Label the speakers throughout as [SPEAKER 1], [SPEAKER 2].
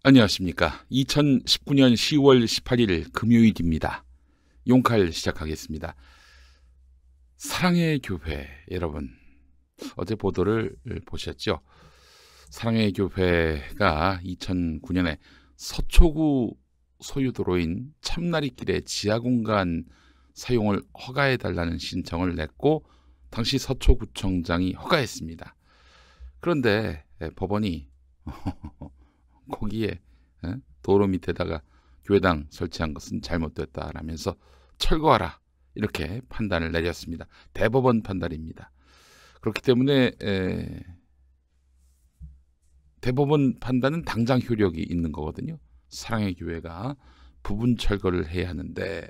[SPEAKER 1] 안녕하십니까. 2019년 10월 18일 금요일입니다. 용칼 시작하겠습니다. 사랑의 교회, 여러분 어제 보도를 보셨죠? 사랑의 교회가 2009년에 서초구 소유도로인 참나리길의 지하공간 사용을 허가해달라는 신청을 냈고 당시 서초구청장이 허가했습니다. 그런데 법원이 거기에 도로 밑에다가 교회당 설치한 것은 잘못됐다라면서 철거하라, 이렇게 판단을 내렸습니다. 대법원 판단입니다. 그렇기 때문에 대법원 판단은 당장 효력이 있는 거거든요. 사랑의 교회가 부분 철거를 해야 하는데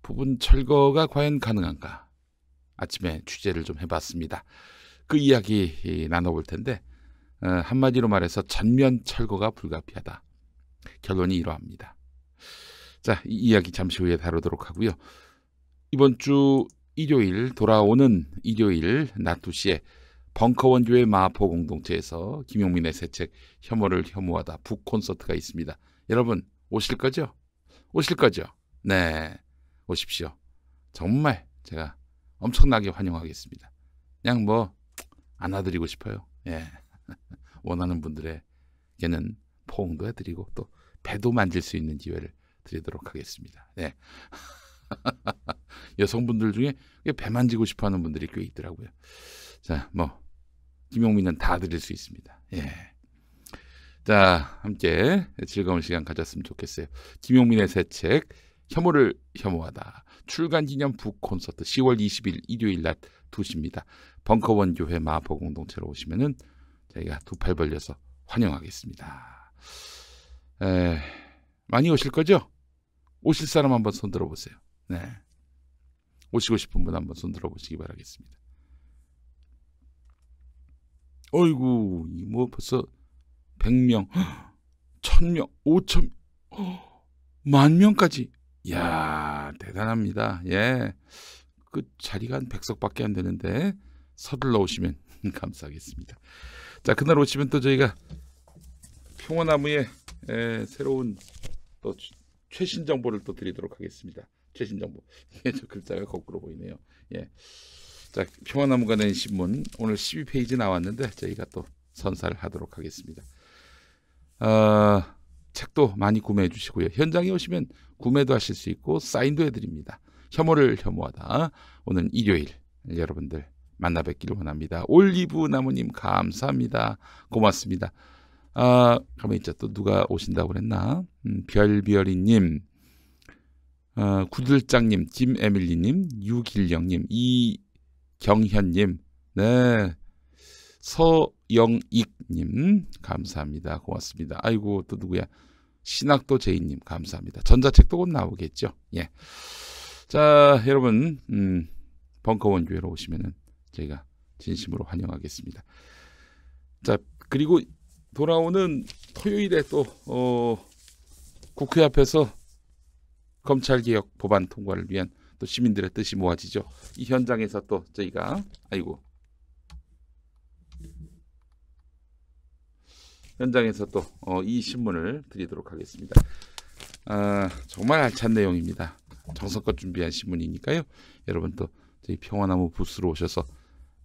[SPEAKER 1] 부분 철거가 과연 가능한가? 아침에 취재를 좀 해봤습니다. 그 이야기 나눠볼 텐데 한마디로 말해서 전면 철거가 불가피하다. 결론이 이러합니다. 자, 이 이야기 잠시 후에 다루도록 하고요. 이번 주 일요일, 돌아오는 일요일 낮 2시에 벙커원교회 마포 공동체에서 김용민의 새 책 혐오를 혐오하다 북 콘서트가 있습니다. 여러분 오실 거죠? 오실 거죠? 네, 오십시오. 정말 제가 엄청나게 환영하겠습니다. 그냥 안아드리고 싶어요. 예. 원하는 분들에게는 포옹도 해드리고 또 배도 만질 수 있는 기회를 드리도록 하겠습니다. 네. 여성분들 중에 배 만지고 싶어하는 분들이 꽤 있더라고요. 자, 김용민은 다 드릴 수 있습니다. 예. 자, 함께 즐거운 시간 가졌으면 좋겠어요. 김용민의 새 책 혐오를 혐오하다 출간 기념 북 콘서트 10월 20일 일요일 낮 2시입니다. 벙커원 교회 마포 공동체로 오시면은 저희가 두 팔 벌려서 환영하겠습니다. 많이 오실 거죠? 오실 사람 한번 손 들어보세요. 네, 오시고 싶은 분 한번 손 들어보시기 바라겠습니다. 어이구, 벌써 100명, 1000명, 5000, 10,000명까지. 이야, 대단합니다. 예, 그 자리가 한 100석밖에 안 되는데 서둘러 오시면 감사하겠습니다. 자, 그날 오시면 또 저희가 평화나무의 새로운 또 최신 정보를 또 드리도록 하겠습니다. 최신 정보. 저 글자가 거꾸로 보이네요. 예. 자, 평화나무가 낸 신문 오늘 12페이지 나왔는데 저희가 또 선사를 하도록 하겠습니다. 책도 많이 구매해 주시고요. 현장에 오시면 구매도 하실 수 있고 사인도 해드립니다. 혐오를 혐오하다. 오늘 일요일 여러분들 만나 뵙기를 원합니다. 올리브 나무님 감사합니다. 고맙습니다. 가만히 있자. 또 누가 오신다고 그랬나? 별별이님, 구들장님, 김에밀리님, 유길영님, 이경현님, 네, 서영익님 감사합니다. 고맙습니다. 아이고, 또 누구야? 신학도 제이님 감사합니다. 전자책도 곧 나오겠죠. 예. 자, 여러분 벙커원 교회로 오시면은 저희가 진심으로 환영하겠습니다. 자, 그리고 돌아오는 토요일에 또 국회 앞에서 검찰개혁 법안 통과를 위한 또 시민들의 뜻이 모아지죠. 이 현장에서 또 저희가 현장에서 또 이 신문을 드리도록 하겠습니다. 정말 알찬 내용입니다. 정성껏 준비한 신문이니까요. 여러분 또 저희 평화나무 부스로 오셔서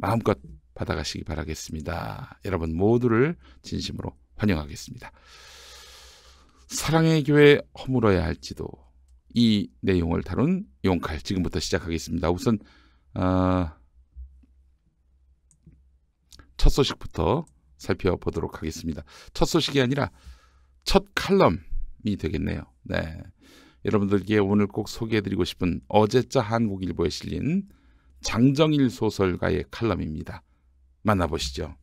[SPEAKER 1] 마음껏 받아가시기 바라겠습니다. 여러분 모두를 진심으로 환영하겠습니다. 사랑의 교회 허물어야 할지도, 이 내용을 다룬 용칼 지금부터 시작하겠습니다. 우선 첫 소식부터 살펴보도록 하겠습니다. 첫 소식이 아니라 첫 칼럼이 되겠네요. 네, 여러분들께 오늘 꼭 소개해드리고 싶은 어제자 한국일보에 실린 장정일 소설가의 칼럼입니다. 만나보시죠.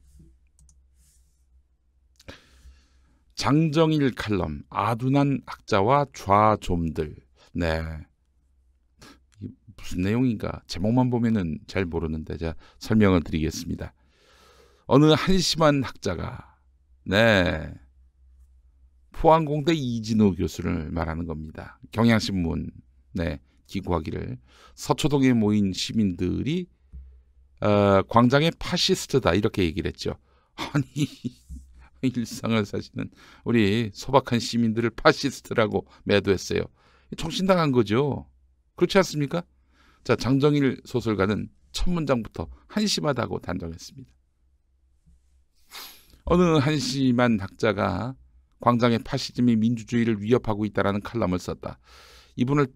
[SPEAKER 1] 장정일 칼럼, 아둔한 학자와 좌좀들. 네, 무슨 내용인가 제목만 보면은 잘 모르는데 제가 설명을 드리겠습니다. 어느 한심한 학자가 포항공대 이진우 교수를 말하는 겁니다. 경향신문 기고하기를 서초동에 모인 시민들이 광장의 파시스트다 이렇게 얘기를 했죠. 아니 일상을 사시는 우리 소박한 시민들을 파시스트라고 매도했어요. 정신당한 거죠. 그렇지 않습니까? 자, 장정일 소설가는 첫 문장부터 한심하다고 단정했습니다. 어느 한심한 학자가 광장의 파시즘이 민주주의를 위협하고 있다라는 칼럼을 썼다. 이분을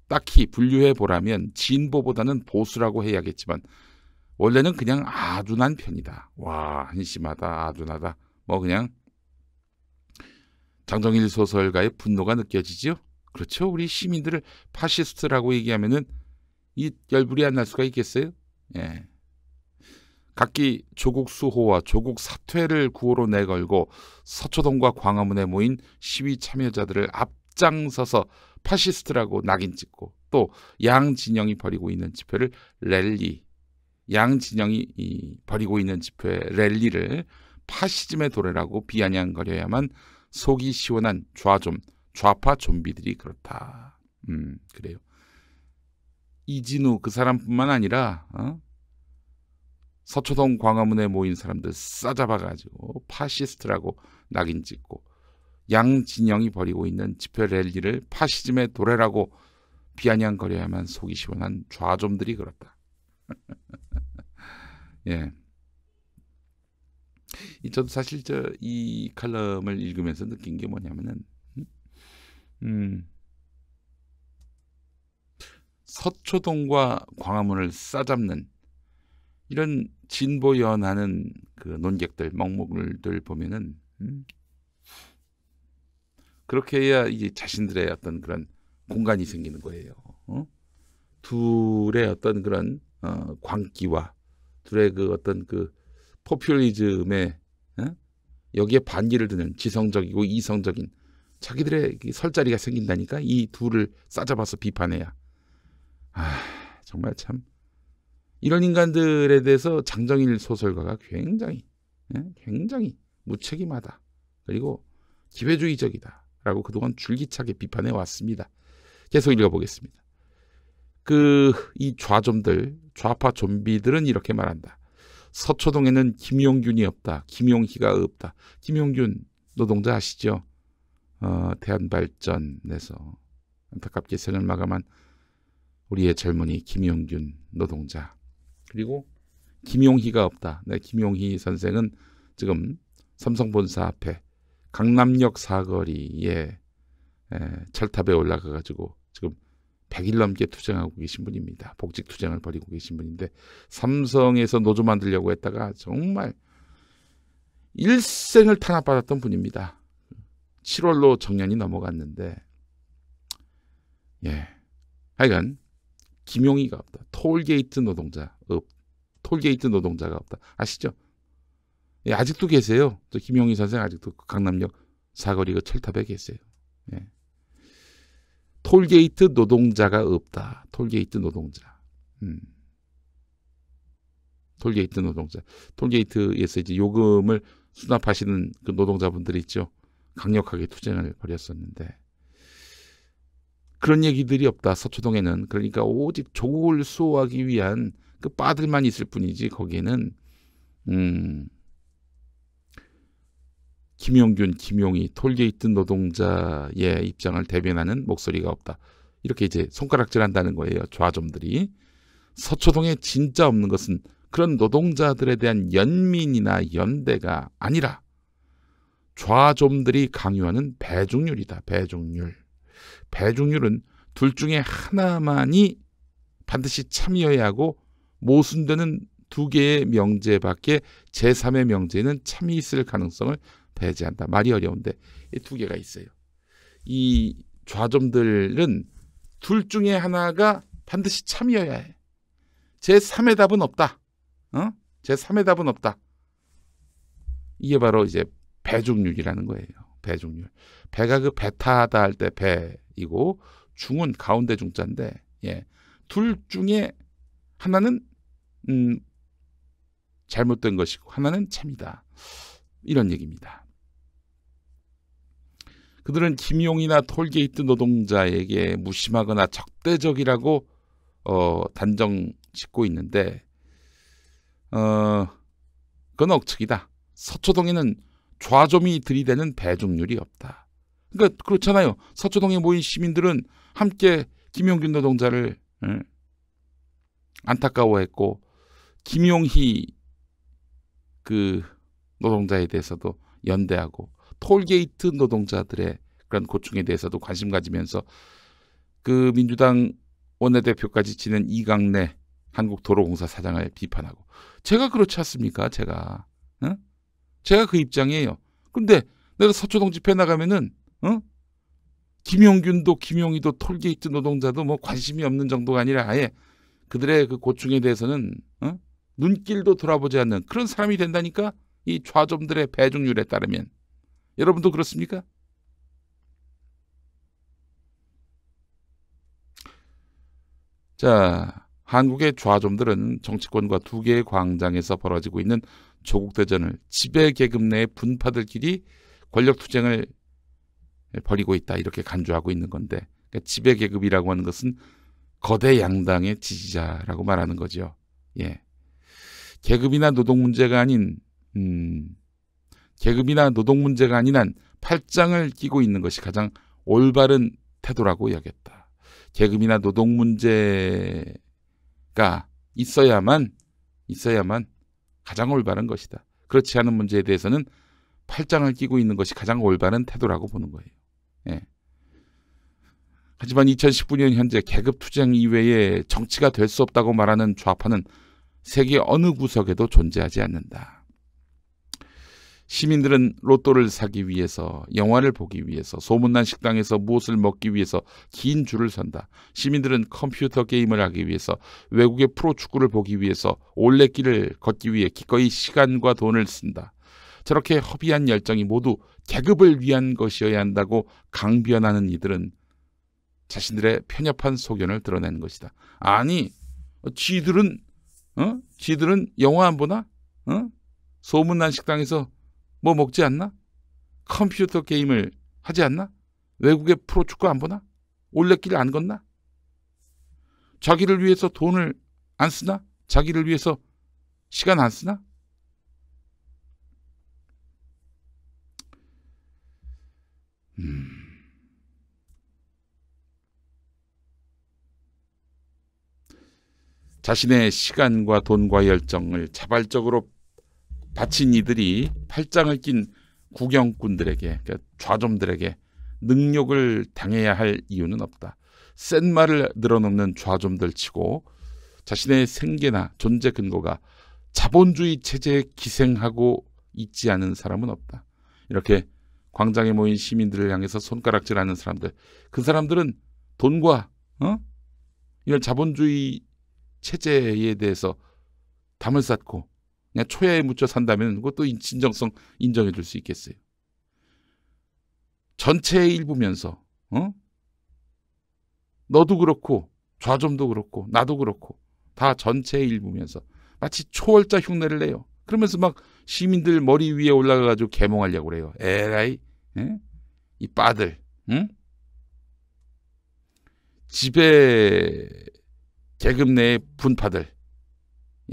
[SPEAKER 1] 딱히 분류해 보라면 진보보다는 보수라고 해야겠지만 원래는 그냥 아둔한 편이다. 와, 한심하다, 아둔하다. 뭐 그냥 장정일 소설가의 분노가 느껴지죠. 그렇죠. 우리 시민들을 파시스트라고 얘기하면은 이 열불이 안 날 수가 있겠어요? 예. 각기 조국 수호와 조국 사퇴를 구호로 내걸고 서초동과 광화문에 모인 시위 참여자들을 앞장서서 파시스트라고 낙인 찍고 또 양진영이 벌이고 있는 집회를 양진영이 벌이고 있는 집회 랠리를 파시즘의 도래라고 비아냥거려야만 속이 시원한 좌파 좀비들이 그렇다. 그래요. 이진우 그 사람뿐만 아니라 서초동 광화문에 모인 사람들 싸잡아가지고 파시스트라고 낙인 찍고 양진영이 벌이고 있는 집회 랠리를 파시즘의 도래라고 비아냥거려야만 속이 시원한 좌좀들이 그렇다. 예. 저도 사실 이 칼럼을 읽으면서 느낀 게 뭐냐면은 서초동과 광화문을 싸잡는 이런 진보 연하는 그 논객들, 먹물들 보면은 그렇게 해야 이제 자신들의 어떤 그런 공간이 생기는 거예요. 둘의 어떤 그런 광기와 둘의 그 어떤 그 포퓰리즘에 여기에 반기를 드는 지성적이고 이성적인 자기들의 설 자리가 생긴다니까. 이 둘을 싸잡아서 비판해야. 정말 참 이런 인간들에 대해서 장정일 소설가가 굉장히 무책임하다. 그리고 기회주의적이다라고 그동안 줄기차게 비판해 왔습니다. 계속 읽어보겠습니다. 이 좌좀들, 좌파 좀비들은 이렇게 말한다. 서초동에는 김용균이 없다. 김용희가 없다. 김용균 노동자 아시죠? 대한발전에서 안타깝게 생을 마감한 우리의 젊은이 김용균 노동자. 그리고 김용희가 없다. 네, 김용희 선생은 지금 삼성본사 앞에 강남역 사거리에 철탑에 올라가가지고 지금 100일 넘게 투쟁하고 계신 분입니다. 복직 투쟁을 벌이고 계신 분인데 삼성에서 노조 만들려고 했다가 정말 일생을 탄압받았던 분입니다. 7월로 정년이 넘어갔는데 하여간 김용희가 없다. 톨게이트 노동자가 없다. 아시죠? 아직도 계세요. 김용희 선생 아직도 강남역 사거리 그 철탑에 계세요. 톨게이트 노동자가 없다. 톨게이트 노동자. 톨게이트 노동자. 톨게이트에서 이제 요금을 수납하시는 그 노동자분들이 있죠. 강력하게 투쟁을 벌였었는데 그런 얘기들이 없다. 서초동에는. 그러니까 오직 조국을 수호하기 위한 그 빠들만 있을 뿐이지 거기에는 김용균, 김용희, 톨게이트 노동자의 입장을 대변하는 목소리가 없다. 이렇게 이제 손가락질한다는 거예요. 좌좀들이. 서초동에 진짜 없는 것은 그런 노동자들에 대한 연민이나 연대가 아니라 좌좀들이 강요하는 배중률이다. 배중률은 둘 중에 하나만이 반드시 참여해야 하고 모순되는 두 개의 명제밖에 제3의 명제는 참이 있을 가능성을 배제한다. 말이 어려운데 이 두 개가 있어요. 이 좌좀들은 둘 중에 하나가 반드시 참여해야 해. 제3의 답은 없다. 제3의 답은 없다. 이게 바로 이제 배중률이라는 거예요. 배중률. 배가 그 배 타다 할 때 배이고 중은 가운데 중자인데 둘 중에 하나는 잘못된 것이고 하나는 참이다. 이런 얘기입니다. 그들은 김용이나 톨게이트 노동자에게 무심하거나 적대적이라고 단정 짓고 있는데 그건 억측이다. 서초동에는 좌좀이 들이대는 배중률이 없다. 그러니까 그렇잖아요. 서초동에 모인 시민들은 함께 김용균 노동자를 안타까워했고 김용희 그 노동자에 대해서도 연대하고 톨게이트 노동자들의 그런 고충에 대해서도 관심 가지면서 그 민주당 원내대표까지 지낸 이강래 한국도로공사 사장을 비판하고 제가 그렇지 않습니까? 제가 그 입장이에요. 근데 내가 서초동 집회 나가면은 김용균도 김용희도 톨게이트 노동자도 뭐 관심이 없는 정도가 아니라 아예 그들의 그 고충에 대해서는 눈길도 돌아보지 않는 그런 사람이 된다니까. 이 좌좀들의 배중률에 따르면. 여러분도 그렇습니까? 자, 한국의 좌좀들은 정치권과 두 개의 광장에서 벌어지고 있는 조국대전을 지배계급 내의 분파들끼리 권력투쟁을 벌이고 있다. 이렇게 간주하고 있는 건데 그러니까 지배계급이라고 하는 것은 거대 양당의 지지자라고 말하는 거죠. 예. 계급이나 노동 문제가 아닌 한 팔짱을 끼고 있는 것이 가장 올바른 태도라고 여겼다. 계급이나 노동 문제가 있어야만 가장 올바른 것이다. 그렇지 않은 문제에 대해서는 팔짱을 끼고 있는 것이 가장 올바른 태도라고 보는 거예요. 예. 하지만 2019년 현재 계급투쟁 이외에 정치가 될 수 없다고 말하는 좌파는 세계 어느 구석에도 존재하지 않는다. 시민들은 로또를 사기 위해서, 영화를 보기 위해서, 소문난 식당에서 무엇을 먹기 위해서 긴 줄을 선다. 시민들은 컴퓨터 게임을 하기 위해서, 외국의 프로축구를 보기 위해서, 올레길을 걷기 위해 기꺼이 시간과 돈을 쓴다. 저렇게 허비한 열정이 모두 계급을 위한 것이어야 한다고 강변하는 이들은 자신들의 편협한 소견을 드러내는 것이다. 아니, 지들은 영화 안 보나? 소문난 식당에서 뭐 먹지 않나? 컴퓨터 게임을 하지 않나? 외국의 프로축구 안 보나? 올레길 안 걷나? 자기를 위해서 돈을 안 쓰나? 자기를 위해서 시간 안 쓰나? 자신의 시간과 돈과 열정을 자발적으로 바친 이들이 팔짱을 낀 구경꾼들에게, 그러니까 좌좀들에게 능욕을 당해야 할 이유는 없다. 센 말을 늘어놓는 좌좀들 치고 자신의 생계나 존재 근거가 자본주의 체제에 기생하고 있지 않은 사람은 없다. 이렇게 광장에 모인 시민들을 향해서 손가락질하는 사람들, 그 사람들은 돈과 이런 자본주의 체제에 대해서 담을 쌓고 그냥 초야에 묻혀 산다면 그것도 진정성 인정해 줄 수 있겠어요. 전체의 일부면서 너도 그렇고 좌좀도 그렇고 나도 그렇고 다 전체의 일부면서 마치 초월자 흉내를 내요. 그러면서 막 시민들 머리 위에 올라가가지고 계몽하려고 그래요. 에라이, 이 빠들, 지배 계급 내의 분파들,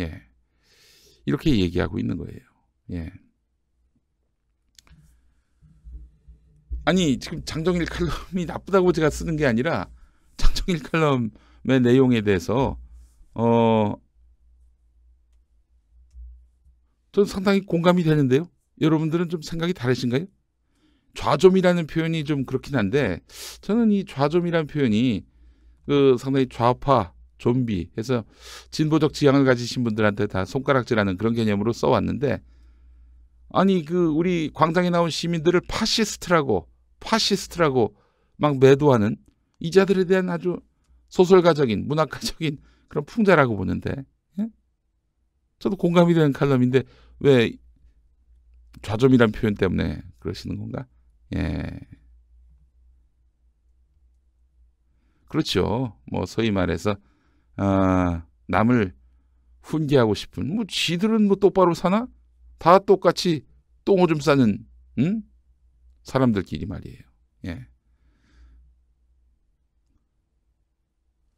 [SPEAKER 1] 예, 이렇게 얘기하고 있는 거예요. 예. 아니 지금 장정일 칼럼이 나쁘다고 제가 쓰는 게 아니라 장정일 칼럼의 내용에 대해서 저는 상당히 공감이 되는데요. 여러분들은 좀 생각이 다르신가요? 좌좀이라는 표현이 좀 그렇긴 한데 저는 이 좌좀이라는 표현이 그 상당히 좌파 좀비 해서 진보적 지향을 가지신 분들한테 다 손가락질하는 그런 개념으로 써왔는데 아니 그 우리 광장에 나온 시민들을 파시스트라고 막 매도하는 이 자들에 대한 아주 소설가적인 문학가적인 그런 풍자라고 보는데 예? 저도 공감이 되는 칼럼인데 왜 좌좀이란 표현 때문에 그러시는 건가? 예. 그렇죠. 뭐 소위 말해서 남을 훈계하고 싶은 뭐 지들은 뭐 똑바로 사나? 다 똑같이 똥오줌 싸는 사람들끼리 말이에요. 예.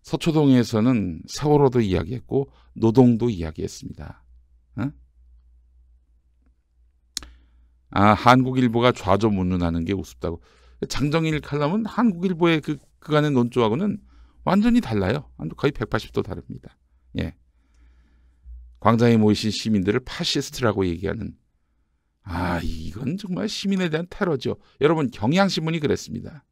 [SPEAKER 1] 서초동에서는 세월호도 이야기했고 노동도 이야기했습니다. 한국일보가 좌좀 운운하는 게 우습다고. 장정일 칼럼은 한국일보의 그간의 논조하고는 완전히 달라요. 거의 180도 다릅니다. 예. 광장에 모이신 시민들을 파시스트라고 얘기하는, 이건 정말 시민에 대한 테러죠. 여러분, 경향신문이 그랬습니다.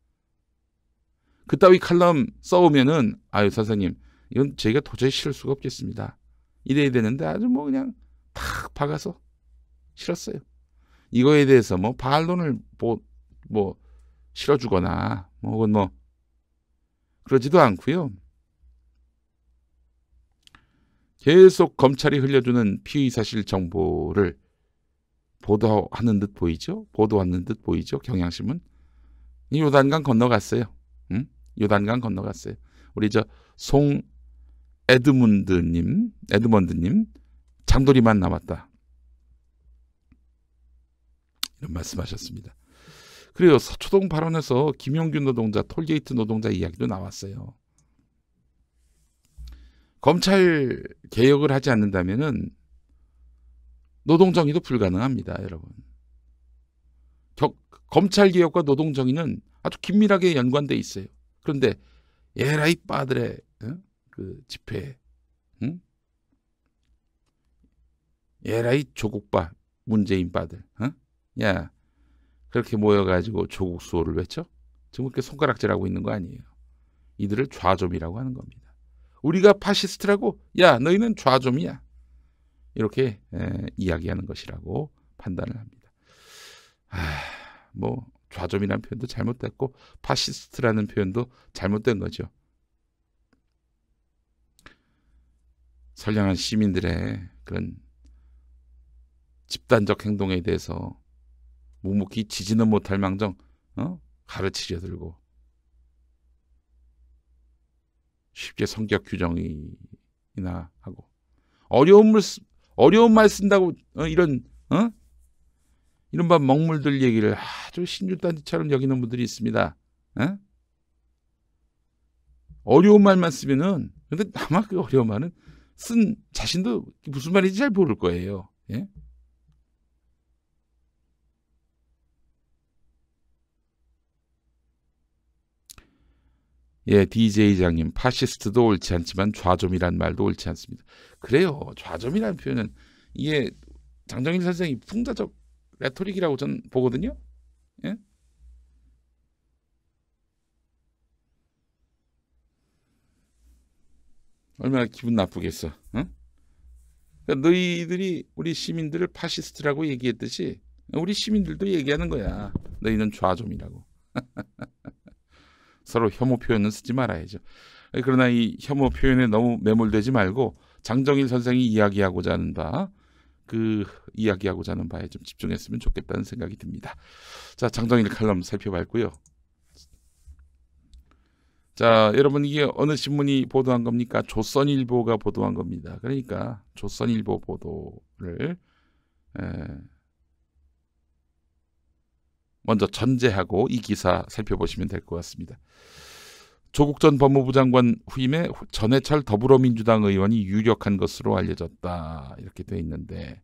[SPEAKER 1] 그따위 칼럼 써오면은 선생님, 이건 저희가 도저히 실을 수가 없겠습니다. 이래야 되는데 아주 그냥 탁 박아서 실었어요. 이거에 대해서 반론을 실어주거나 혹은 그러지도 않고요. 계속 검찰이 흘려주는 피의 사실 정보를 보도하는 듯 보이죠? 경향신문. 이 요단강 건너갔어요. 요단강 건너갔어요. 우리 송 에드먼드님 장도리만 남았다. 이런 말씀하셨습니다. 그래요. 서초동 발언에서 김용균 노동자, 톨게이트 노동자 이야기도 나왔어요. 검찰 개혁을 하지 않는다면은 노동정의도 불가능합니다, 여러분. 검찰 개혁과 노동정의는 아주 긴밀하게 연관돼 있어요. 그런데 에라이 빠들의 그 집회, 에라이 조국바 문재인 빠들, 야 그렇게 모여가지고 조국 수호를 외쳐? 지금 그렇게 손가락질하고 있는 거 아니에요. 이들을 좌좀이라고 하는 겁니다. 우리가 파시스트라고? 야, 너희는 좌좀이야. 이렇게 이야기하는 것이라고 판단을 합니다. 좌좀이라는 표현도 잘못됐고 파시스트라는 표현도 잘못된 거죠. 선량한 시민들의 그런 집단적 행동에 대해서 묵묵히 지지는 못할 망정 가르치려 들고 쉽게 성격 규정이나 하고 어려운 말 쓴다고 이런 먹물들 얘기를 아주 신주단지처럼 여기는 분들이 있습니다. 어려운 말만 쓰면은, 근데 아마 그 어려운 말은 쓴 자신도 무슨 말인지 잘 모를 거예요. 예? 예, DJ장님, 파시스트도 옳지 않지만 좌좀이란 말도 옳지 않습니다. 그래요. 좌좀이라는 표현은 이게 장정일 선생이 풍자적 레토릭이라고 저는 보거든요. 예? 얼마나 기분 나쁘겠어. 그러니까 너희들이 우리 시민들을 파시스트라고 얘기했듯이 우리 시민들도 얘기하는 거야. 너희는 좌좀이라고. 서로 혐오 표현은 쓰지 말아야죠. 그러나 이 혐오 표현에 너무 매몰되지 말고 장정일 선생이 이야기하고자 하는 바에 좀 집중했으면 좋겠다는 생각이 듭니다. 자, 장정일 칼럼 살펴봤고요. 자, 여러분, 이게 어느 신문이 보도한 겁니까? 조선일보가 보도한 겁니다. 그러니까 조선일보 보도를 먼저 전제하고 이 기사 살펴보시면 될 것 같습니다. 조국 전 법무부 장관 후임에 전해철 더불어민주당 의원이 유력한 것으로 알려졌다. 이렇게 돼 있는데,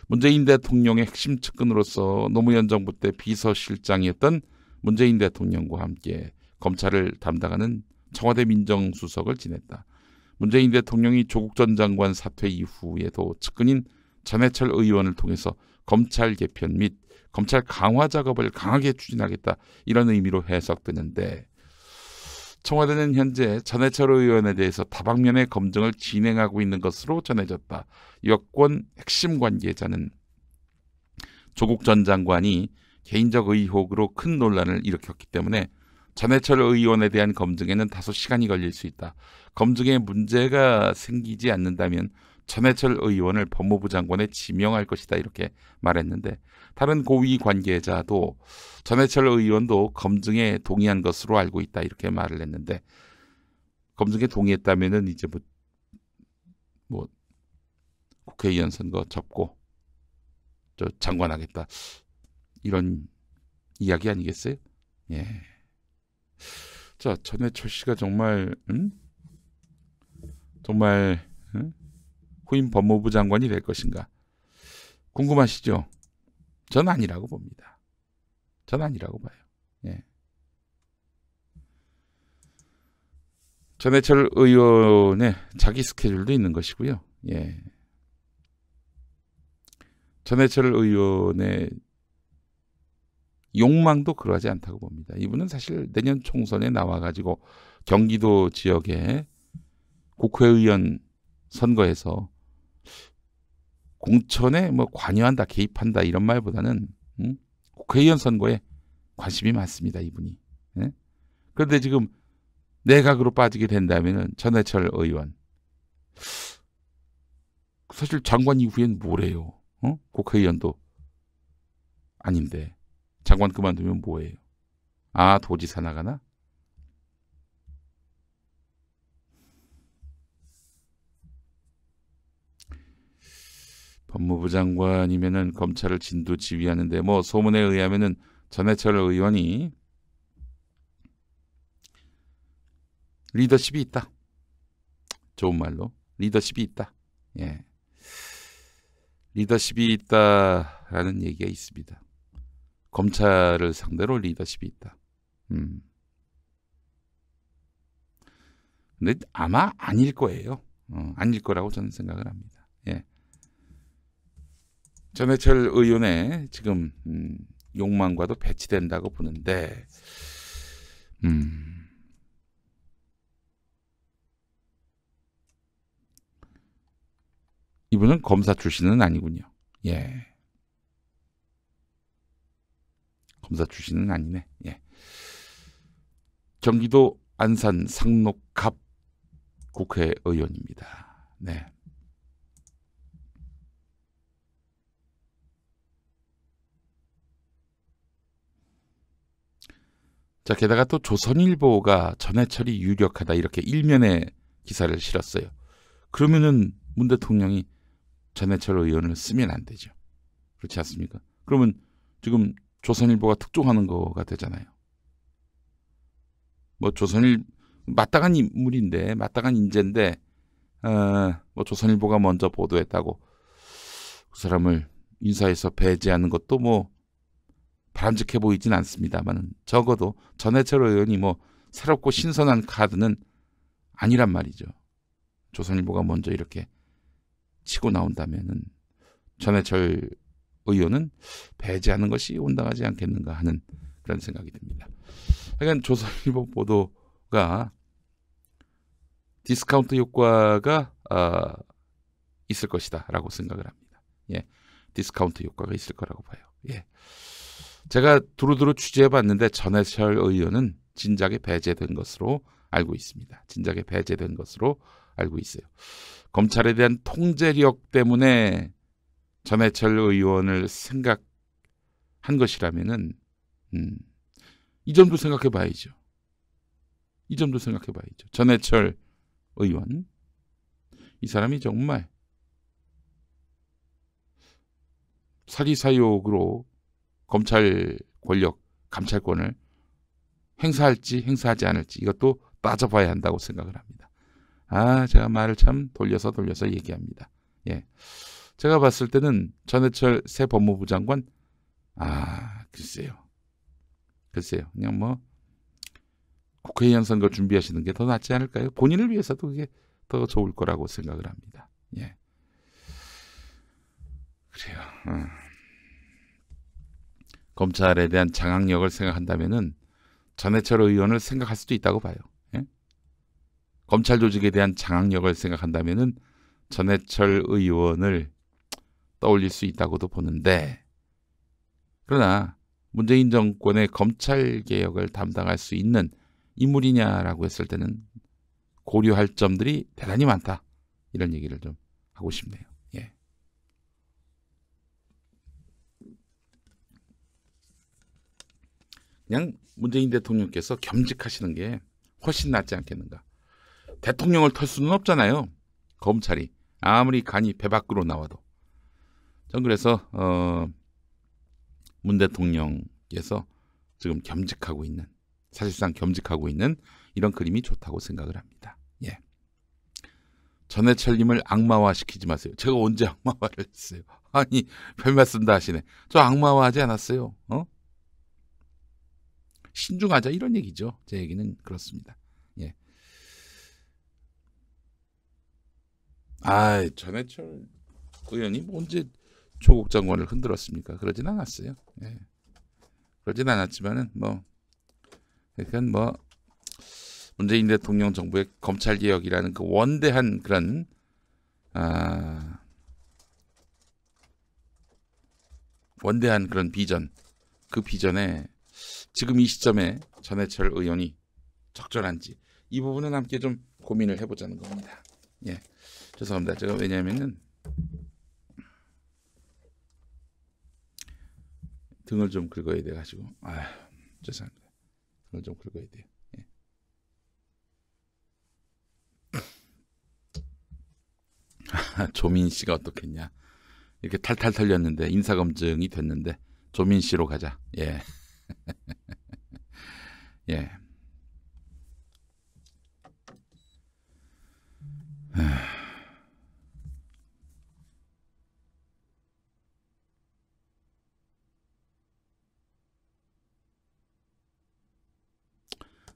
[SPEAKER 1] 문재인 대통령의 핵심 측근으로서 노무현 정부 때 비서실장이었던 문재인 대통령과 함께 검찰을 담당하는 청와대 민정수석을 지냈다. 문재인 대통령이 조국 전 장관 사퇴 이후에도 측근인 전해철 의원을 통해서 검찰 개편 및 검찰 강화 작업을 강하게 추진하겠다, 이런 의미로 해석되는데, 청와대는 현재 전해철 의원에 대해서 다방면의 검증을 진행하고 있는 것으로 전해졌다. 여권 핵심 관계자는 조국 전 장관이 개인적 의혹으로 큰 논란을 일으켰기 때문에 전해철 의원에 대한 검증에는 다소 시간이 걸릴 수 있다. 검증에 문제가 생기지 않는다면 전해철 의원을 법무부 장관에 지명할 것이다, 이렇게 말했는데, 다른 고위 관계자도 전해철 의원도 검증에 동의한 것으로 알고 있다, 이렇게 말을 했는데, 검증에 동의했다면은 이제 뭐 국회의원 선거 접고 장관하겠다, 이런 이야기 아니겠어요? 예. 자, 전해철 씨가 정말 후임 법무부 장관이 될 것인가 궁금하시죠? 전 아니라고 봅니다. 전 아니라고 봐요. 예. 전해철 의원의 자기 스케줄도 있는 것이고요. 예. 전해철 의원의 욕망도 그러하지 않다고 봅니다. 이분은 사실 내년 총선에 나와가지고 경기도 지역의 국회의원 선거에서 공천에 뭐 관여한다, 개입한다 이런 말보다는 국회의원 선거에 관심이 많습니다. 이분이. 예? 그런데 지금 내각으로 빠지게 된다면은 전해철 의원 사실 장관 이후엔 뭐래요? 국회의원도 아닌데 장관 그만두면 뭐예요? 아, 도지사 나가나? 법무부 장관이면은 검찰을 진두지휘하는데 뭐 소문에 의하면은 전해철 의원이 리더십이 있다. 좋은 말로 리더십이 있다. 예. 리더십이 있다라는 얘기가 있습니다. 검찰을 상대로 리더십이 있다. 근데 아마 아닐 거예요. 아닐 거라고 저는 생각을 합니다. 예. 전해철 의원의 지금 욕망과도 배치된다고 보는데 이분은 검사 출신은 아니군요. 예. 검사 출신은 아니네. 예. 경기도 안산 상록갑 국회의원입니다. 네. 자, 게다가 또 조선일보가 전해철이 유력하다 이렇게 일면에 기사를 실었어요. 그러면은 문 대통령이 전해철 의원을 쓰면 안 되죠. 그렇지 않습니까? 그러면 지금 조선일보가 특종하는 거가 되잖아요. 뭐 마땅한 인물인데, 마땅한 인재인데, 뭐 조선일보가 먼저 보도했다고 그 사람을 인사해서 배제하는 것도 뭐 바람직해 보이진 않습니다만 적어도 전해철 의원이 뭐 새롭고 신선한 카드는 아니란 말이죠. 조선일보가 먼저 이렇게 치고 나온다면은 전해철 의원은 배제하는 것이 온당하지 않겠는가 하는 그런 생각이 듭니다. 하여간 조선일보 보도가 디스카운트 효과가 있을 것이다라고 생각을 합니다. 예, 디스카운트 효과가 있을 거라고 봐요. 예, 제가 두루두루 취재해봤는데 전해철 의원은 진작에 배제된 것으로 알고 있습니다. 진작에 배제된 것으로 알고 있어요. 검찰에 대한 통제력 때문에 전해철 의원을 생각한 것이라면은 이 점도 생각해 봐야죠. 이 점도 생각해 봐야죠. 전해철 의원, 이 사람이 정말 사리사욕으로 검찰 권력, 감찰권을 행사할지 행사하지 않을지 이것도 따져봐야 한다고 생각을 합니다. 제가 말을 참 돌려서 얘기합니다. 예, 제가 봤을 때는 전해철 새 법무부 장관, 글쎄요. 그냥 뭐 국회의원 선거 준비하시는 게 더 낫지 않을까요? 본인을 위해서도 그게 더 좋을 거라고 생각을 합니다. 예, 그래요. 검찰에 대한 장악력을 생각한다면은 전해철 의원을 생각할 수도 있다고 봐요. 예? 검찰 조직에 대한 장악력을 생각한다면은 전해철 의원을 떠올릴 수 있다고도 보는데, 그러나 문재인 정권의 검찰 개혁을 담당할 수 있는 인물이냐라고 했을 때는 고려할 점들이 대단히 많다. 이런 얘기를 좀 하고 싶네요. 예. 그냥 문재인 대통령께서 겸직하시는 게 훨씬 낫지 않겠는가. 대통령을 털 수는 없잖아요. 검찰이 아무리 간이 배 밖으로 나와도. 전 그래서 문 대통령께서 지금 겸직하고 있는, 사실상 겸직하고 있는 이런 그림이 좋다고 생각을 합니다. 예. 전해철님을 악마화시키지 마세요. 제가 언제 악마화를 했어요? 아니, 별 말씀 다 하시네. 저 악마화하지 않았어요. 신중하자 이런 얘기죠. 제 얘기는 그렇습니다. 예. 전해철 의원이 뭐 언제 조국 장관을 흔들었습니까? 그러진 않았어요. 예. 그러진 않았지만은 그러니까 문재인 대통령 정부의 검찰 개혁이라는 그 원대한 그런 원대한 그런 비전, 그 비전에 지금 이 시점에 전해철 의원이 적절한지 이 부분은 함께 좀 고민을 해보자는 겁니다. 예, 죄송합니다. 제가 왜냐하면은 등을 좀 긁어야 돼가지고 죄송합니다. 등을 좀 긁어야 돼요. 예. 조민 씨가 어떻겠냐? 이렇게 탈탈 털렸는데 인사검증이 됐는데 조민 씨로 가자. 예. 예.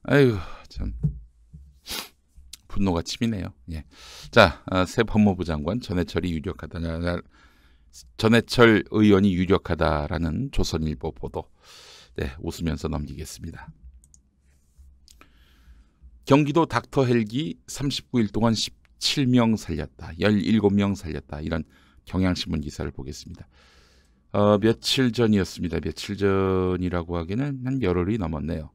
[SPEAKER 1] 아유, 참 분노가 치미네요. 예. 자, 새 법무부 장관 전해철 의원이 유력하다라는 조선일보 보도. 네, 웃으면서 넘기겠습니다. 경기도 닥터 헬기 39일 동안 17명 살렸다. 17명 살렸다. 이런 경향신문 기사를 보겠습니다. 며칠 전이었습니다. 며칠 전이라고 하기는 한 열흘이 넘었네요.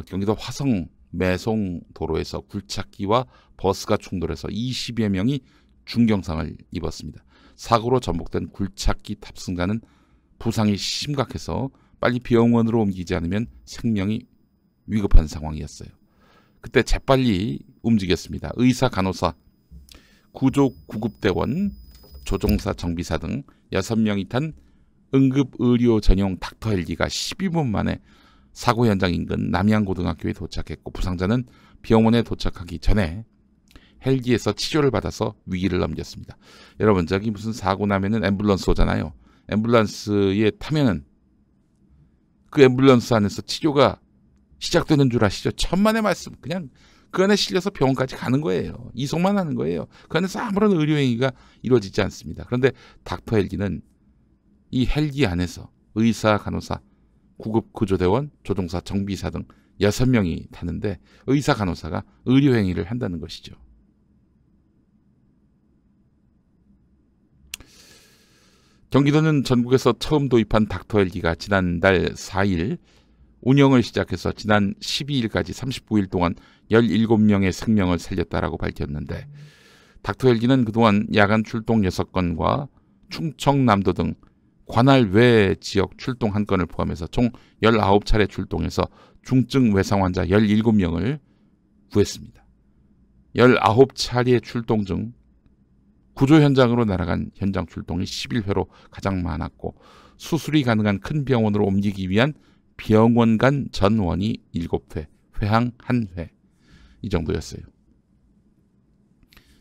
[SPEAKER 1] 경기도 화성 매송 도로에서 굴착기와 버스가 충돌해서 20여 명이 중경상을 입었습니다. 사고로 전복된 굴착기 탑승자는 부상이 심각해서 빨리 병원으로 옮기지 않으면 생명이 위급한 상황이었어요. 그때 재빨리 움직였습니다. 의사, 간호사, 구조구급대원, 조종사, 정비사 등 6명이 탄 응급의료 전용 닥터 헬기가 12분 만에 사고 현장 인근 남양고등학교에 도착했고 부상자는 병원에 도착하기 전에 헬기에서 치료를 받아서 위기를 넘겼습니다. 여러분, 저기 무슨 사고 나면은 앰뷸런스 오잖아요. 앰뷸런스에 타면은 그 앰뷸런스 안에서 치료가 시작되는 줄 아시죠? 천만의 말씀. 그냥 그 안에 실려서 병원까지 가는 거예요. 이송만 하는 거예요. 그 안에서 아무런 의료행위가 이루어지지 않습니다. 그런데 닥터 헬기는 이 헬기 안에서 의사, 간호사, 구급구조대원, 조종사, 정비사 등 6명이 타는데 의사, 간호사가 의료행위를 한다는 것이죠. 경기도는 전국에서 처음 도입한 닥터 헬기가 지난달 4일 운영을 시작해서 지난 12일까지 39일 동안 17명의 생명을 살렸다라고 밝혔는데 닥터 헬기는 그동안 야간 출동 6건과 충청남도 등 관할 외 지역 출동 1건을 포함해서 총 19차례 출동해서 중증 외상 환자 17명을 구했습니다. 19차례 출동 중 구조 현장으로 날아간 현장 출동이 11회로 가장 많았고 수술이 가능한 큰 병원으로 옮기기 위한 병원 간 전원이 7회, 회항 1회 이 정도였어요.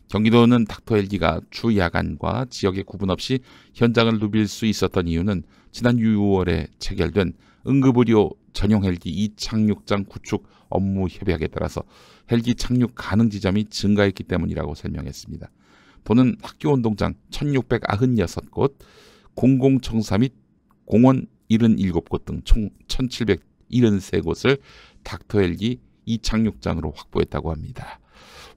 [SPEAKER 1] 경기도는 닥터 헬기가 주 야간과 지역에 구분 없이 현장을 누빌 수 있었던 이유는 지난 6월에 체결된 응급의료 전용 헬기 이착륙장 구축 업무 협약에 따라서 헬기 착륙 가능 지점이 증가했기 때문이라고 설명했습니다. 도는 학교 운동장 1696곳, 공공청사 및 공원 77곳 등 총 1773곳을 닥터 헬기 이착륙장으로 확보했다고 합니다.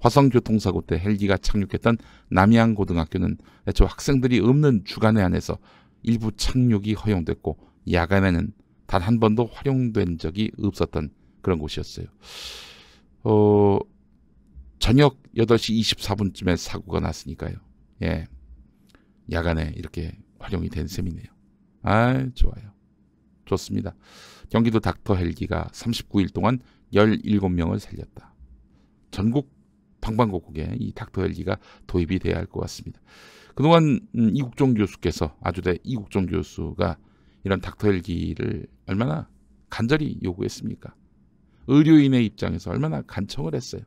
[SPEAKER 1] 화성교통사고 때 헬기가 착륙했던 남양고등학교는 애초 학생들이 없는 주간에 한해서 일부 착륙이 허용됐고 야간에는 단 한 번도 활용된 적이 없었던 그런 곳이었어요. 저녁 8시 24분쯤에 사고가 났으니까요. 예, 야간에 이렇게 활용이 된 셈이네요. 좋아요. 좋습니다. 경기도 닥터 헬기가 39일 동안 17명을 살렸다. 전국 방방곡곡에 이 닥터 헬기가 도입이 돼야 할 것 같습니다. 그동안 이국종 교수께서 이국종 교수가 이런 닥터 헬기를 얼마나 간절히 요구했습니까? 의료인의 입장에서 얼마나 간청을 했어요.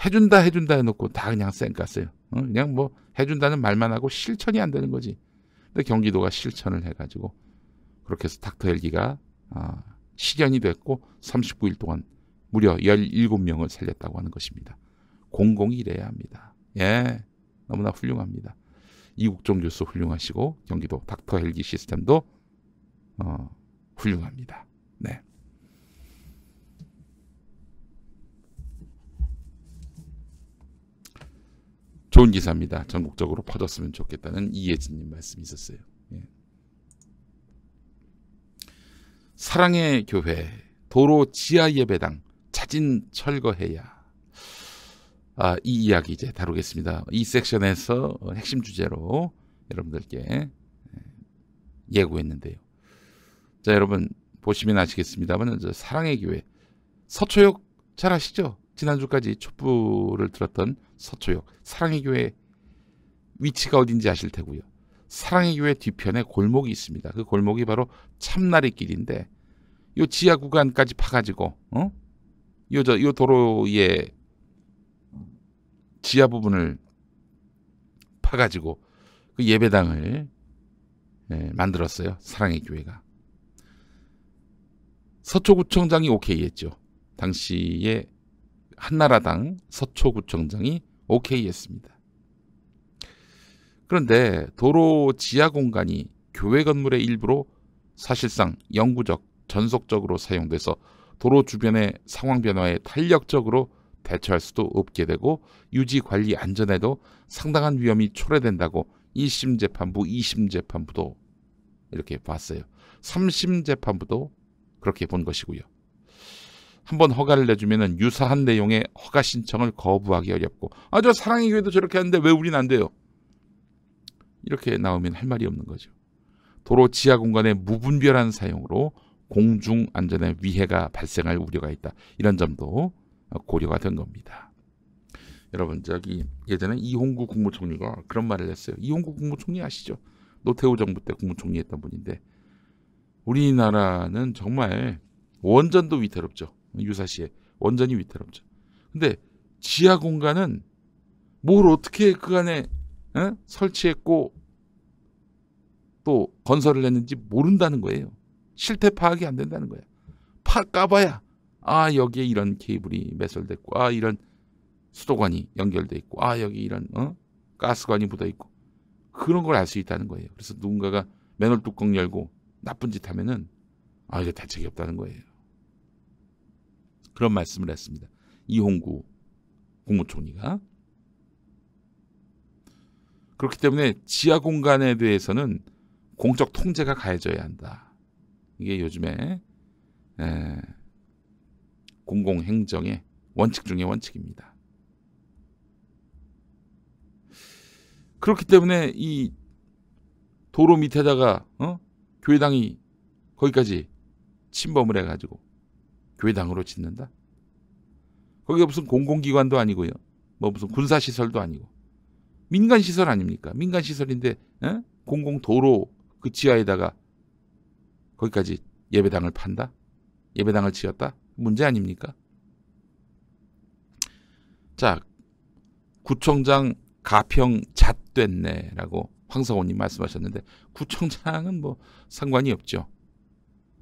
[SPEAKER 1] 해준다 해준다 해놓고 다 그냥 쌩깠어요. 그냥 뭐 해준다는 말만 하고 실천이 안 되는 거지. 근데 경기도가 실천을 해가지고 그렇게 해서 닥터 헬기가 실현이 됐고 39일 동안 무려 17명을 살렸다고 하는 것입니다. 공공이 이래야 합니다. 예, 너무나 훌륭합니다. 이국종 교수 훌륭하시고 경기도 닥터 헬기 시스템도 훌륭합니다. 네. 좋은 기사입니다. 전국적으로 퍼졌으면 좋겠다는 이예진님 말씀이 있었어요. 예. 사랑의 교회 도로 지하 예배당 자진 철거해야. 이 이야기 이제 다루겠습니다. 이 섹션에서 핵심 주제로 여러분들께 예고했는데요. 자, 여러분 보시면 아시겠습니다만 사랑의 교회 서초역 잘 아시죠? 지난주까지 촛불을 들었던 서초역 사랑의 교회 위치가 어딘지 아실 테고요. 사랑의 교회 뒤편에 골목이 있습니다. 그 골목이 바로 참나리 길인데 요 지하 구간까지 파가지고 요 도로의 지하 부분을 파가지고 그 예배당을 만들었어요. 사랑의 교회가. 서초구청장이 오케이 했죠. 당시에 한나라당 서초구청장이 오케이 했습니다. 그런데 도로 지하 공간이 교회 건물의 일부로 사실상 영구적, 전속적으로 사용돼서 도로 주변의 상황 변화에 탄력적으로 대처할 수도 없게 되고 유지 관리 안전에도 상당한 위험이 초래된다고 1심 재판부, 2심 재판부도 이렇게 봤어요. 3심 재판부도 그렇게 본 것이고요. 한번 허가를 내주면 유사한 내용의 허가 신청을 거부하기 어렵고 저 사랑의 교회도 저렇게 하는데 왜 우린 안 돼요? 이렇게 나오면 할 말이 없는 거죠. 도로 지하 공간의 무분별한 사용으로 공중 안전에 위해가 발생할 우려가 있다. 이런 점도 고려가 된 겁니다. 여러분 예전에 이홍구 국무총리가 그런 말을 했어요. 이홍구 국무총리 아시죠? 노태우 정부 때 국무총리 했던 분인데 우리나라는 정말 원전도 위태롭죠. 유사시에 원전이 위태롭죠. 근데 지하 공간은 뭘 어떻게 그 안에 설치했고 또 건설을 했는지 모른다는 거예요. 실태 파악이 안 된다는 거예요. 까봐야 여기에 이런 케이블이 매설됐고 이런 수도관이 연결돼 있고 여기 이런 가스관이 묻어 있고 그런 걸 알 수 있다는 거예요. 그래서 누군가가 맨홀 뚜껑 열고 나쁜 짓 하면은 이거 대책이 없다는 거예요. 그런 말씀을 했습니다. 이홍구 국무총리가. 그렇기 때문에 지하 공간에 대해서는 공적 통제가 가해져야 한다. 이게 요즘에 공공행정의 원칙 중의 원칙입니다. 그렇기 때문에 이 도로 밑에다가 교회당이 거기까지 침범을 해가지고 교회당으로 짓는다? 거기가 무슨 공공기관도 아니고요. 뭐 무슨 군사시설도 아니고 민간시설 아닙니까? 민간시설인데 공공도로 그 지하에다가 거기까지 예배당을 판다? 예배당을 지었다? 문제 아닙니까? 자, 구청장 가평 잣됐네라고 황성호님 말씀하셨는데 구청장은 뭐 상관이 없죠.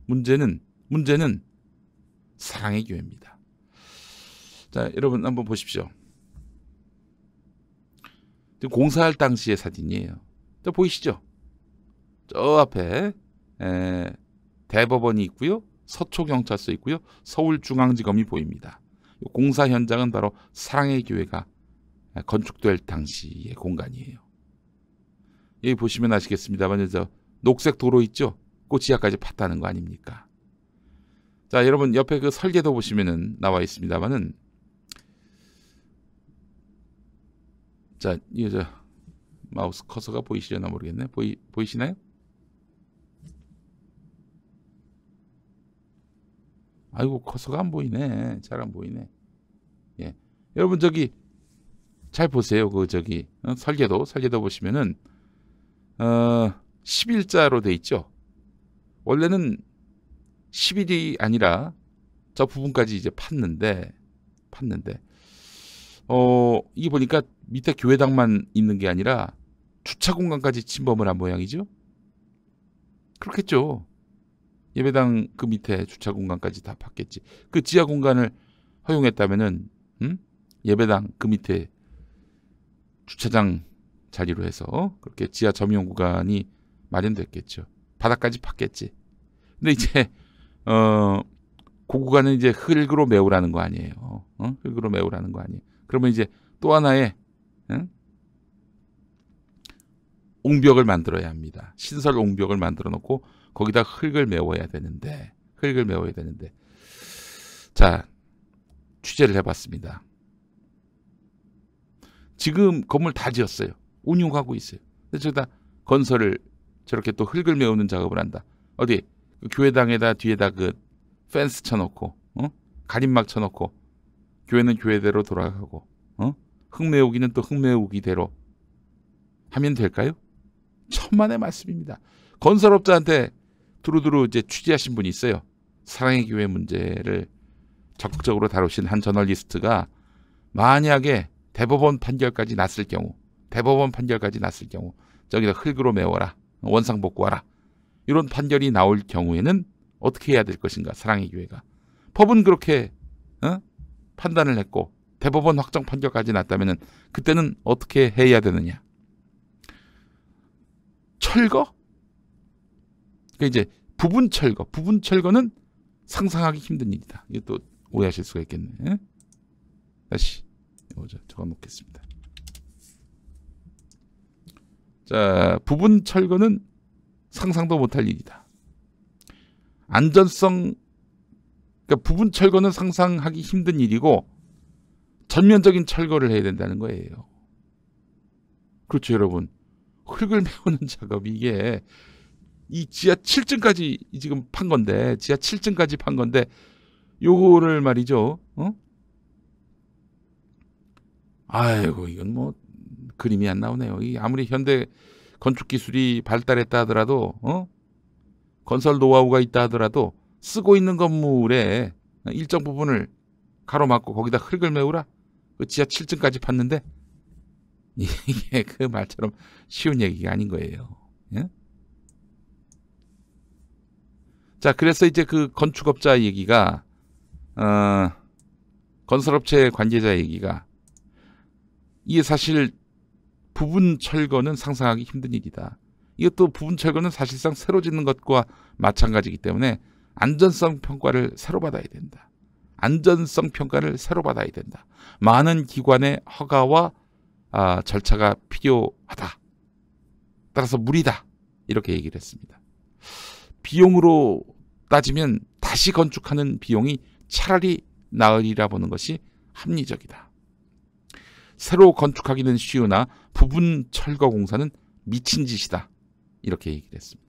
[SPEAKER 1] 문제는 사랑의 교회입니다. 자, 여러분 한번 보십시오. 지금 공사할 당시의 사진이에요. 또 보이시죠? 저 앞에 대법원이 있고요. 서초경찰서 있고요. 서울중앙지검이 보입니다. 공사 현장은 바로 사랑의 교회가 건축될 당시의 공간이에요. 여기 보시면 아시겠습니다만 저 녹색 도로 있죠? 그 지하까지 팠다는 거 아닙니까? 자, 여러분 옆에 그 설계도 보시면은 나와 있습니다만은 자, 이 마우스 커서가 보이시려나 모르겠네. 보이시나요? 아이고, 커서가 안 보이네. 잘 안 보이네. 예. 여러분 저기 잘 보세요. 그 설계도 보시면은 11자로 돼 있죠. 원래는 11이 아니라 저 부분까지 이제 팠는데 이게 보니까 밑에 교회당만 있는 게 아니라 주차 공간까지 침범을 한 모양이죠. 그렇겠죠. 예배당 그 밑에 주차 공간까지 다 팠겠지. 그 지하 공간을 허용했다면은 예배당 그 밑에 주차장 자리로 해서 그렇게 지하 점용 구간이 마련됐겠죠. 바닥까지 팠겠지. 근데 이제 그 구간은 이제 흙으로 메우라는 거 아니에요. 흙으로 메우라는 거 아니에요. 그러면 이제 또 하나의 옹벽을 만들어야 합니다. 신설 옹벽을 만들어 놓고 거기다 흙을 메워야 되는데 자, 취재를 해봤습니다. 지금 건물 다 지었어요. 운용하고 있어요. 근데 저기다 건설을 저렇게 또 흙을 메우는 작업을 한다. 어디 그 교회당에다 뒤에다 그 펜스 쳐놓고 가림막 쳐놓고 교회는 교회대로 돌아가고 흙 메우기는 또 흙 메우기대로 하면 될까요? 천만의 말씀입니다. 건설업자한테 두루두루 이제 취재하신 분이 있어요. 사랑의 교회 문제를 적극적으로 다루신 한 저널리스트가 만약에 대법원 판결까지 났을 경우 저기다 흙으로 메워라, 원상복구하라, 이런 판결이 나올 경우에는 어떻게 해야 될 것인가. 사랑의 교회가 법은 그렇게 판단을 했고 대법원 확정 판결까지 났다면 그때는 어떻게 해야 되느냐. 철거? 그러니까 이제 부분 철거는 상상하기 힘든 일이다. 이거 또 오해하실 수가 있겠네. 다시 적어 놓겠습니다. 자, 부분 철거는 상상도 못할 일이다. 안전성, 그러니까 부분 철거는 상상하기 힘든 일이고 전면적인 철거를 해야 된다는 거예요. 그렇죠, 여러분. 흙을 메우는 작업이 이게 이 지하 7층까지 지금 판 건데, 지하 7층까지 판 건데 요거를 말이죠. 아이고, 이건 뭐 그림이 안 나오네요. 이 아무리 현대 건축 기술이 발달했다 하더라도 건설 노하우가 있다 하더라도 쓰고 있는 건물의 일정 부분을 가로막고 거기다 흙을 메우라. 그 지하 7층까지 팠는데 이게 그 말처럼 쉬운 얘기가 아닌 거예요. 예? 자, 그래서 이제 그 건축업자 얘기가 건설업체 관계자 얘기가 이게 사실 부분 철거는 상상하기 힘든 일이다. 이것도 부분 철거는 사실상 새로 짓는 것과 마찬가지이기 때문에 안전성 평가를 새로 받아야 된다. 많은 기관의 허가와 절차가 필요하다. 따라서 무리다. 이렇게 얘기를 했습니다. 비용으로 따지면 다시 건축하는 비용이 차라리 나으리라 보는 것이 합리적이다. 새로 건축하기는 쉬우나 부분 철거 공사는 미친 짓이다. 이렇게 얘기를 했습니다.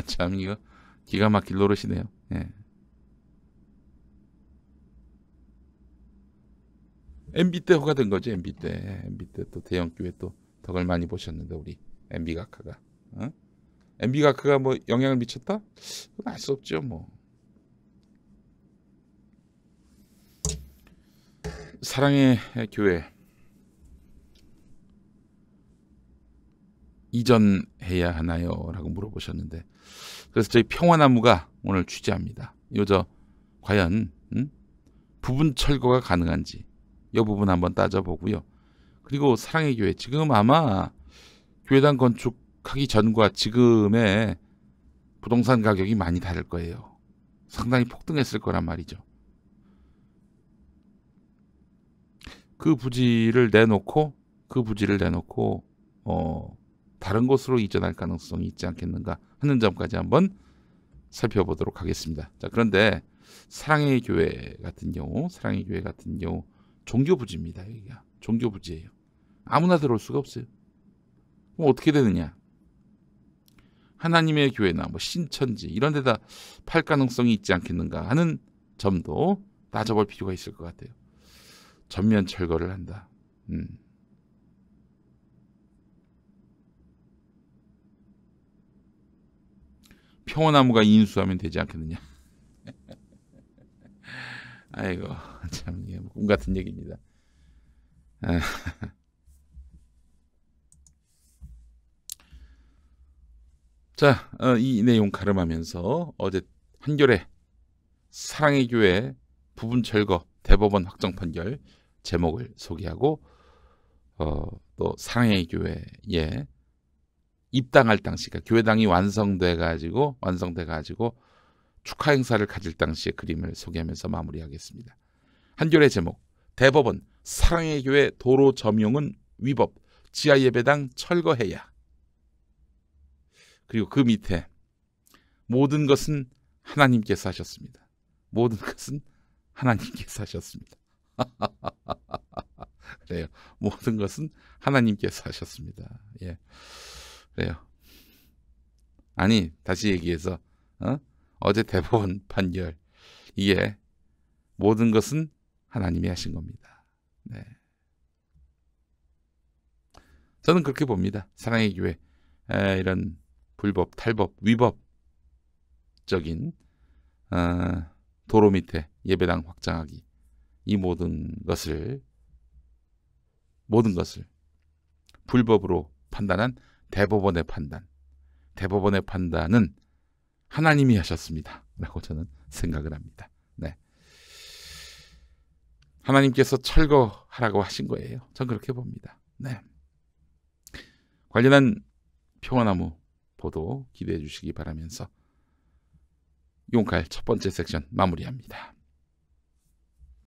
[SPEAKER 1] 참 이거 기가 막힐 노릇이네요. 예. MB 때 허가된 거죠. MB 때 또 대형 교회 또 덕을 많이 보셨는데 우리 MB 각하가 MB 각하가 뭐 영향을 미쳤다? 그건 알 수 없죠. 뭐 사랑의 교회 이전해야 하나요? 라고 물어보셨는데, 그래서 저희 평화나무가 오늘 취재합니다. 요저 과연 부분 철거가 가능한지 이 부분 한번 따져보고요. 그리고 사랑의 교회 지금 아마 교회당 건축하기 전과 지금의 부동산 가격이 많이 다를 거예요. 상당히 폭등했을 거란 말이죠. 그 부지를 내놓고 다른 곳으로 이전할 가능성이 있지 않겠는가 하는 점까지 한번 살펴보도록 하겠습니다. 자, 그런데 사랑의 교회 같은 경우 종교 부지입니다. 여기가 종교 부지예요. 아무나 들어올 수가 없어요. 그럼 어떻게 되느냐? 하나님의 교회나 뭐 신천지 이런 데다 팔 가능성이 있지 않겠는가 하는 점도 따져볼 필요가 있을 것 같아요. 전면 철거를 한다. 평화나무가 인수하면 되지 않겠느냐. 아이고 참 이게 꿈 같은 얘기입니다. 자, 이 내용 가름하면서 어제 한겨레 사랑의 교회 부분 철거 대법원 확정 판결 제목을 소개하고 또 사랑의 교회에 입당할 당시가 교회당이 완성돼 가지고 축하 행사를 가질 당시의 그림을 소개하면서 마무리하겠습니다. 한겨레 제목 대법원 사랑의 교회 도로 점용은 위법 지하 예배당 철거해야. 그리고 그 밑에 모든 것은 하나님께서 하셨습니다. 모든 것은 하나님께서 하셨습니다. 그래요. 모든 것은 하나님께서 하셨습니다. 예, 그래요. 아니 다시 얘기해서 어제 대법원 판결 이게 모든 것은 하나님이 하신 겁니다. 네. 저는 그렇게 봅니다. 사랑의 교회 이런 불법, 탈법, 위법적인 도로 밑에 예배당 확장하기 이 모든 것을 불법으로 판단한 대법원의 판단은 하나님이 하셨습니다. 라고 저는 생각을 합니다. 네. 하나님께서 철거하라고 하신 거예요. 전 그렇게 봅니다. 네. 관련한 평화나무 보도 기대해 주시기 바라면서 용칼 첫 번째 섹션 마무리합니다.